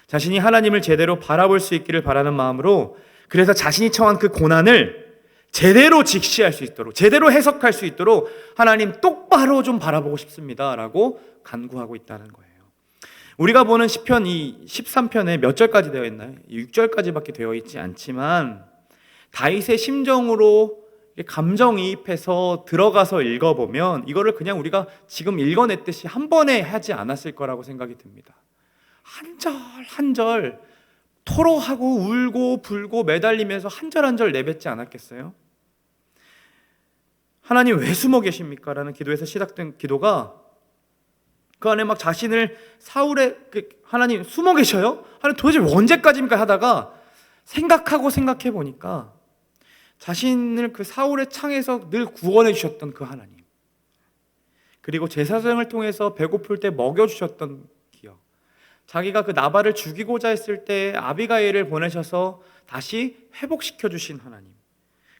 자신이 하나님을 제대로 바라볼 수 있기를 바라는 마음으로, 그래서 자신이 처한 그 고난을 제대로 직시할 수 있도록, 제대로 해석할 수 있도록 하나님 똑바로 좀 바라보고 싶습니다 라고 간구하고 있다는 거예요. 우리가 보는 시편 이 13편에 몇 절까지 되어 있나요? 6절까지밖에 되어 있지 않지만 다윗의 심정으로 감정이입해서 들어가서 읽어보면 이거를 그냥 우리가 지금 읽어냈듯이 한 번에 하지 않았을 거라고 생각이 듭니다. 한 절 한 절 토로하고 울고 불고 매달리면서 한 절 한 절 내뱉지 않았겠어요? 하나님 왜 숨어 계십니까? 라는 기도에서 시작된 기도가 그 안에 막 자신을 사울의 하나님 숨어 계셔요? 하나님 도대체 언제까지입니까? 하다가 생각해 보니까 자신을 그 사울의 창에서 늘 구원해 주셨던 그 하나님, 그리고 제사장을 통해서 배고플 때 먹여주셨던 기억, 자기가 그 나발을 죽이고자 했을 때 아비가일을 보내셔서 다시 회복시켜 주신 하나님,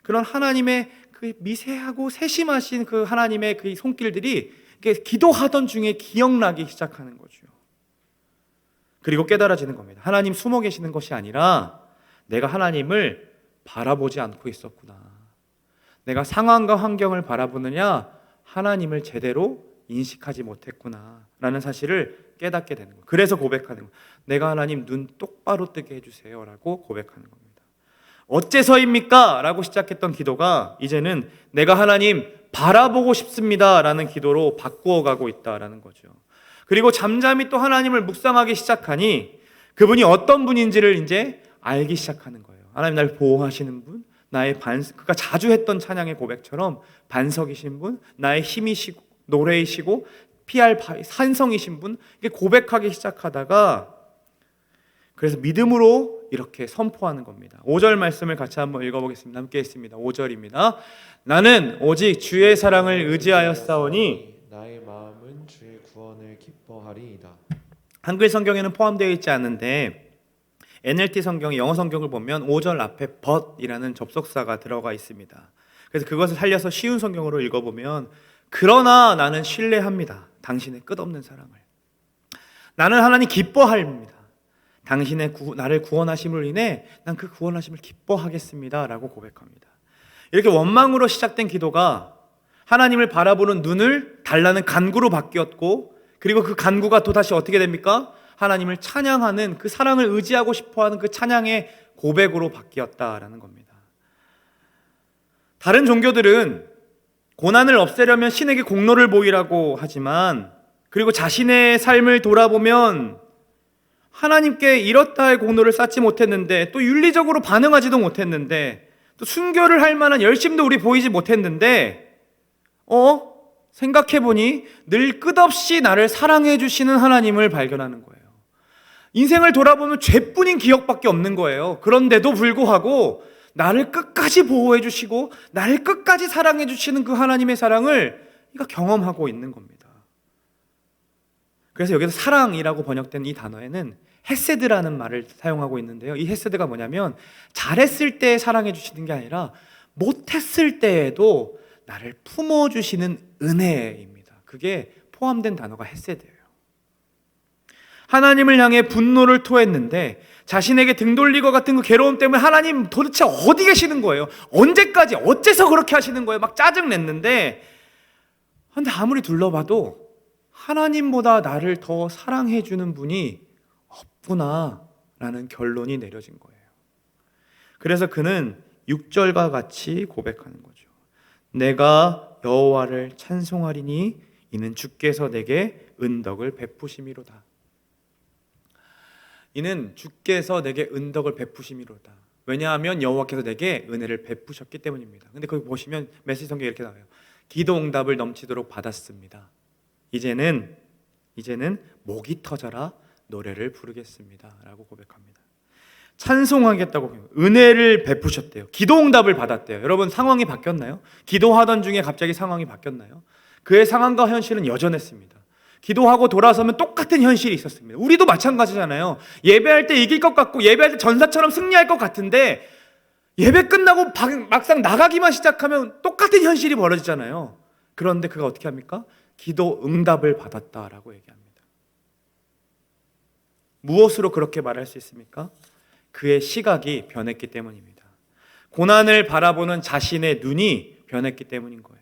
그런 하나님의 그 미세하고 세심하신 그 하나님의 그 손길들이 기도하던 중에 기억나기 시작하는 거죠. 그리고 깨달아지는 겁니다. 하나님 숨어 계시는 것이 아니라 내가 하나님을 바라보지 않고 있었구나. 내가 상황과 환경을 바라보느냐 하나님을 제대로 인식하지 못했구나 라는 사실을 깨닫게 되는 거예요. 그래서 고백하는 거예요. 내가 하나님 눈 똑바로 뜨게 해주세요 라고 고백하는 겁니다. 어째서입니까? 라고 시작했던 기도가 이제는 내가 하나님 바라보고 싶습니다 라는 기도로 바꾸어가고 있다라는 거죠. 그리고 잠잠히 또 하나님을 묵상하기 시작하니 그분이 어떤 분인지를 이제 알기 시작하는 거예요. 하나님 나를 보호하시는 분, 나의 그가 자주 했던 찬양의 고백처럼 반석이신 분, 나의 힘이시고 노래이시고 피할 산성이신 분, 이게 고백하기 시작하다가 그래서 믿음으로 이렇게 선포하는 겁니다. 5절 말씀을 같이 한번 읽어보겠습니다. 함께 했습니다. 5절입니다. 나는 오직 주의 사랑을 의지하였사오니 나의 마음은 주의 구원을 기뻐하리이다. 한글 성경에는 포함되어 있지 않은데 NLT 성경, 영어 성경을 보면 5절 앞에 but이라는 접속사가 들어가 있습니다. 그래서 그것을 살려서 쉬운 성경으로 읽어보면 그러나 나는 신뢰합니다. 당신의 끝없는 사랑을. 나는 하나님 기뻐합니다. 당신의 나를 구원하심을 인해 난 그 구원하심을 기뻐하겠습니다 라고 고백합니다. 이렇게 원망으로 시작된 기도가 하나님을 바라보는 눈을 달라는 간구로 바뀌었고, 그리고 그 간구가 또다시 어떻게 됩니까? 하나님을 찬양하는, 그 사랑을 의지하고 싶어하는 그 찬양의 고백으로 바뀌었다라는 겁니다. 다른 종교들은 고난을 없애려면 신에게 공로를 보이라고 하지만 그리고 자신의 삶을 돌아보면 하나님께 이렇다 할 공로를 쌓지 못했는데, 또 윤리적으로 반응하지도 못했는데, 또 순교를 할 만한 열심도 우리 보이지 못했는데, 생각해보니 늘 끝없이 나를 사랑해 주시는 하나님을 발견하는 거예요. 인생을 돌아보면 죄뿐인 기억밖에 없는 거예요. 그런데도 불구하고 나를 끝까지 보호해 주시고 나를 끝까지 사랑해 주시는 그 하나님의 사랑을 경험하고 있는 겁니다. 그래서 여기서 사랑이라고 번역된 이 단어에는 헤세드라는 말을 사용하고 있는데요. 이 헤세드가 뭐냐면 잘했을 때 사랑해 주시는 게 아니라 못했을 때에도 나를 품어주시는 은혜입니다. 그게 포함된 단어가 헤세드예요. 하나님을 향해 분노를 토했는데 자신에게 등 돌릴 것 같은 그 괴로움 때문에 하나님 도대체 어디 계시는 거예요? 언제까지? 어째서 그렇게 하시는 거예요? 막 짜증냈는데, 근데 아무리 둘러봐도 하나님보다 나를 더 사랑해 주는 분이 없구나라는 결론이 내려진 거예요. 그래서 그는 6절과 같이 고백하는 거죠. 내가 여호와를 찬송하리니 이는 주께서 내게 은덕을 베푸심이로다. 이는 주께서 내게 은덕을 베푸심이로다. 왜냐하면 여호와께서 내게 은혜를 베푸셨기 때문입니다. 근데 거기 보시면 메시지 성경에 이렇게 나와요. 기도 응답을 넘치도록 받았습니다. 이제는 목이 터져라 노래를 부르겠습니다 라고 고백합니다. 찬송하겠다고, 은혜를 베푸셨대요. 기도 응답을 받았대요. 여러분, 상황이 바뀌었나요? 기도하던 중에 갑자기 상황이 바뀌었나요? 그의 상황과 현실은 여전했습니다. 기도하고 돌아서면 똑같은 현실이 있었습니다. 우리도 마찬가지잖아요. 예배할 때 이길 것 같고 예배할 때 전사처럼 승리할 것 같은데 예배 끝나고 막상 나가기만 시작하면 똑같은 현실이 벌어지잖아요. 그런데 그가 어떻게 합니까? 기도 응답을 받았다라고 얘기합니다. 무엇으로 그렇게 말할 수 있습니까? 그의 시각이 변했기 때문입니다. 고난을 바라보는 자신의 눈이 변했기 때문인 거예요.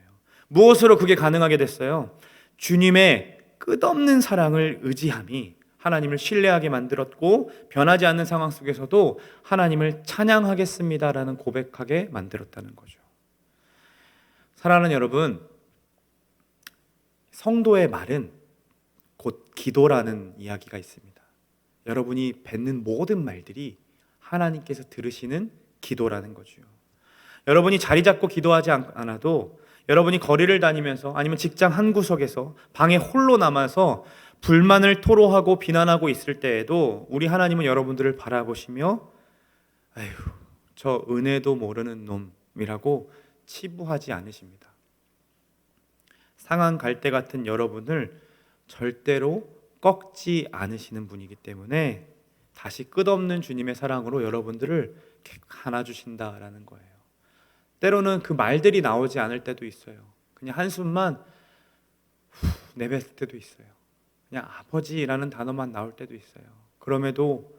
무엇으로 그게 가능하게 됐어요? 주님의 끝없는 사랑을 의지함이 하나님을 신뢰하게 만들었고, 변하지 않는 상황 속에서도 하나님을 찬양하겠습니다라는 고백하게 만들었다는 거죠. 사랑하는 여러분, 성도의 말은 곧 기도라는 이야기가 있습니다. 여러분이 뱉는 모든 말들이 하나님께서 들으시는 기도라는 거죠. 여러분이 자리 잡고 기도하지 않아도, 여러분이 거리를 다니면서 아니면 직장 한 구석에서 방에 홀로 남아서 불만을 토로하고 비난하고 있을 때에도 우리 하나님은 여러분들을 바라보시며 아휴, 저 은혜도 모르는 놈이라고 치부하지 않으십니다. 상한 갈대 같은 여러분을 절대로 꺾지 않으시는 분이기 때문에 다시 끝없는 주님의 사랑으로 여러분들을 안아주신다라는 거예요. 때로는 그 말들이 나오지 않을 때도 있어요. 그냥 한숨만 내뱉을 때도 있어요. 그냥 아버지라는 단어만 나올 때도 있어요. 그럼에도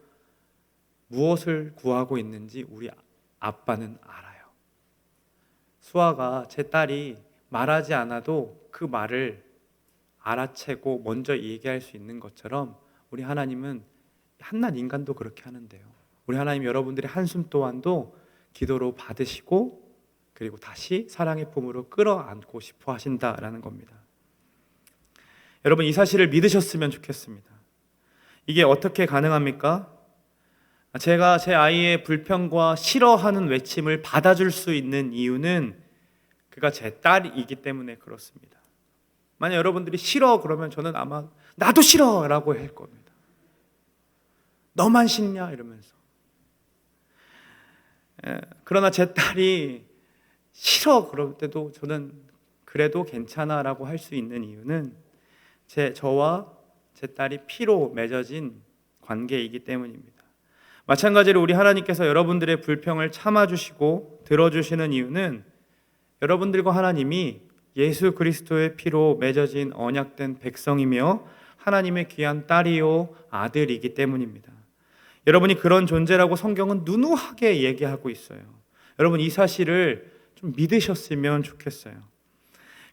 무엇을 구하고 있는지 우리 아빠는 알아요. 수아가, 제 딸이 말하지 않아도 그 말을 알아채고 먼저 얘기할 수 있는 것처럼 우리 하나님은, 한낱 인간도 그렇게 하는데요. 우리 하나님 여러분들의 한숨 또한도 기도로 받으시고 그리고 다시 사랑의 품으로 끌어안고 싶어 하신다라는 겁니다. 여러분, 이 사실을 믿으셨으면 좋겠습니다. 이게 어떻게 가능합니까? 제가 제 아이의 불평과 싫어하는 외침을 받아줄 수 있는 이유는 그가 제 딸이기 때문에 그렇습니다. 만약 여러분들이 싫어 그러면 저는 아마 나도 싫어라고 할 겁니다. 너만 싫냐 이러면서. 그러나 제 딸이 싫어 그럴 때도 저는 그래도 괜찮아라고 할 수 있는 이유는 저와 제 딸이 피로 맺어진 관계이기 때문입니다. 마찬가지로 우리 하나님께서 여러분들의 불평을 참아주시고 들어주시는 이유는 여러분들과 하나님이 예수 그리스도의 피로 맺어진 언약된 백성이며 하나님의 귀한 딸이요 아들이기 때문입니다. 여러분이 그런 존재라고 성경은 누누하게 얘기하고 있어요. 여러분, 이 사실을 좀 믿으셨으면 좋겠어요.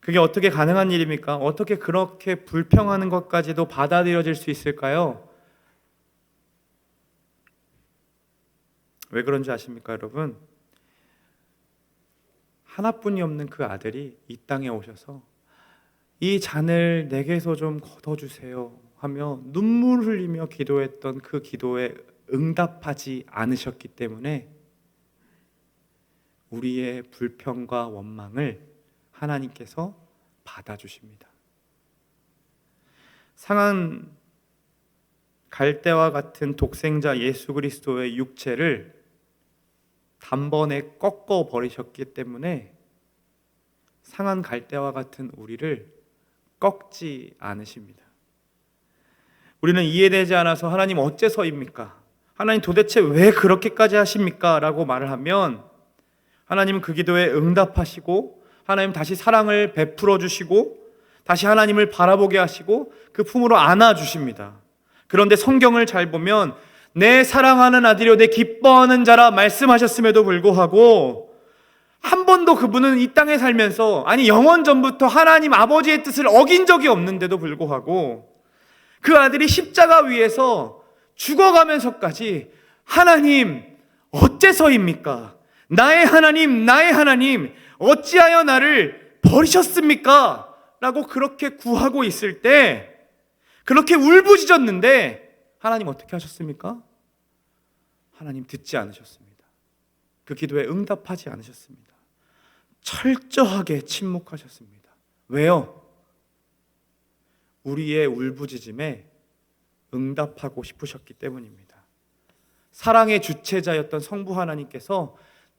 그게 어떻게 가능한 일입니까? 어떻게 그렇게 불평하는 것까지도 받아들여질 수 있을까요? 왜 그런지 아십니까, 여러분? 하나뿐이 없는 그 아들이 이 땅에 오셔서 이 잔을 내게서 좀 걷어주세요 하며 눈물 흘리며 기도했던 그 기도에 응답하지 않으셨기 때문에 우리의 불평과 원망을 하나님께서 받아주십니다. 상한 갈대와 같은 독생자 예수 그리스도의 육체를 단번에 꺾어 버리셨기 때문에 상한 갈대와 같은 우리를 꺾지 않으십니다. 우리는 이해되지 않아서 하나님 어째서입니까? 하나님 도대체 왜 그렇게까지 하십니까? 라고 말을 하면 하나님은 그 기도에 응답하시고 하나님 다시 사랑을 베풀어 주시고 다시 하나님을 바라보게 하시고 그 품으로 안아주십니다. 그런데 성경을 잘 보면 내 사랑하는 아들이요 내 기뻐하는 자라 말씀하셨음에도 불구하고 한 번도 그분은 이 땅에 살면서 아니 영원 전부터 하나님 아버지의 뜻을 어긴 적이 없는데도 불구하고 그 아들이 십자가 위에서 죽어가면서까지 하나님 어째서입니까? 나의 하나님 어찌하여 나를 버리셨습니까? 라고 그렇게 구하고 있을 때 그렇게 울부짖었는데 하나님 어떻게 하셨습니까? 하나님 듣지 않으셨습니다. 그 기도에 응답하지 않으셨습니다. 철저하게 침묵하셨습니다. 왜요? 우리의 울부짖음에 응답하고 싶으셨기 때문입니다. 사랑의 주체자였던 성부 하나님께서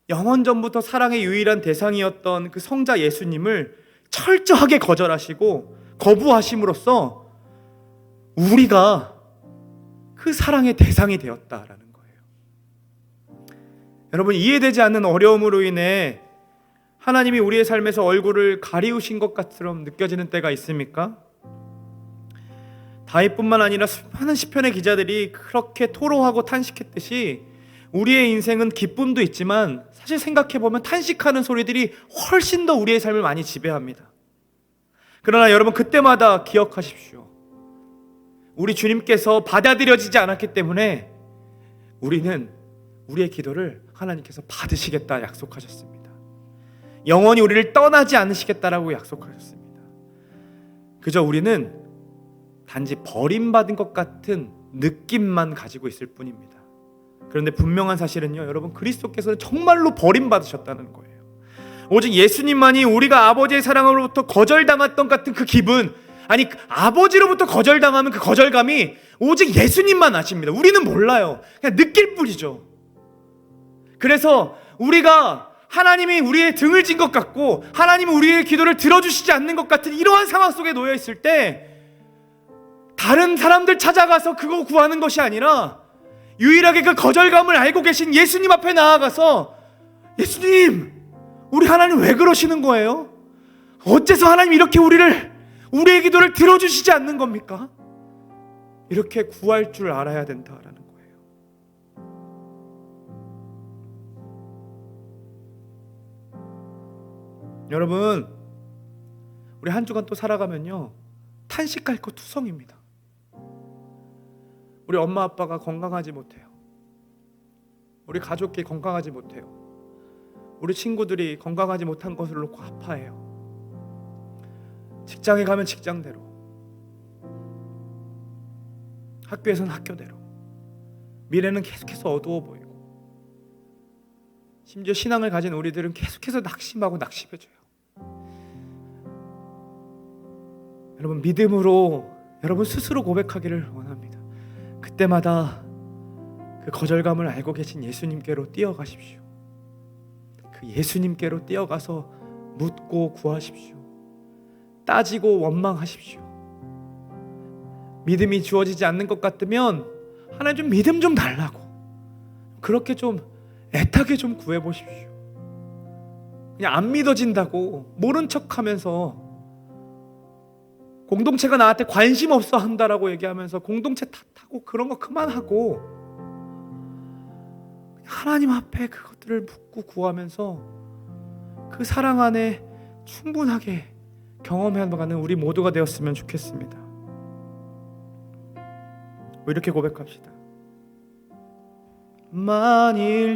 영원 전부터 사랑의 유일한 대상이었던 그 성자 예수님을 철저하게 거절하시고 거부하심으로써 우리가 그 사랑의 대상이 되었다라는 거예요. 여러분, 이해되지 않는 어려움으로 인해 하나님이 우리의 삶에서 얼굴을 가리우신 것 같처럼 느껴지는 때가 있습니까? 다윗뿐만 아니라 수많은 시편의 기자들이 그렇게 토로하고 탄식했듯이 우리의 인생은 기쁨도 있지만 사실 생각해보면 탄식하는 소리들이 훨씬 더 우리의 삶을 많이 지배합니다. 그러나 여러분, 그때마다 기억하십시오. 우리 주님께서 받아들여지지 않았기 때문에 우리는 우리의 기도를 하나님께서 받으시겠다 약속하셨습니다. 영원히 우리를 떠나지 않으시겠다라고 약속하셨습니다. 그저 우리는 단지 버림받은 것 같은 느낌만 가지고 있을 뿐입니다. 그런데 분명한 사실은요, 여러분, 그리스도께서는 정말로 버림받으셨다는 거예요. 오직 예수님만이 우리가 아버지의 사랑으로부터 거절당했던 같은 그 기분, 아니 아버지로부터 거절당하면 그 거절감이 오직 예수님만 아십니다. 우리는 몰라요. 그냥 느낄 뿐이죠. 그래서 우리가 하나님이 우리의 등을 진 것 같고 하나님은 우리의 기도를 들어주시지 않는 것 같은 이러한 상황 속에 놓여 있을 때 다른 사람들 찾아가서 그거 구하는 것이 아니라 유일하게 그 거절감을 알고 계신 예수님 앞에 나아가서 예수님, 우리 하나님 왜 그러시는 거예요? 어째서 하나님 이렇게 우리의 기도를 들어주시지 않는 겁니까? 이렇게 구할 줄 알아야 된다라는 거예요. 여러분, 우리 한 주간 또 살아가면요, 탄식할 것 투성입니다. 우리 엄마 아빠가 건강하지 못해요. 우리 가족이 건강하지 못해요. 우리 친구들이 건강하지 못한 것을 놓고 아파해요. 직장에 가면 직장대로, 학교에서는 학교대로, 미래는 계속해서 어두워 보이고, 심지어 신앙을 가진 우리들은 계속해서 낙심하고 낙심해져요. 여러분, 믿음으로 여러분 스스로 고백하기를 원합니다. 그때마다 그 거절감을 알고 계신 예수님께로 뛰어가십시오. 그 예수님께로 뛰어가서 묻고 구하십시오. 따지고 원망하십시오. 믿음이 주어지지 않는 것 같으면 하나님 좀 믿음 좀 달라고 그렇게 좀 애타게 좀 구해보십시오. 그냥 안 믿어진다고 모른 척하면서 공동체가 나한테 관심 없어 한다라고 얘기하면서 공동체 탓하고 그런 거 그만하고 하나님 앞에 그것들을 묻고 구하면서 그 사랑 안에 충분하게 경험해가는 우리 모두가 되었으면 좋겠습니다. 이렇게 고백합시다. 만일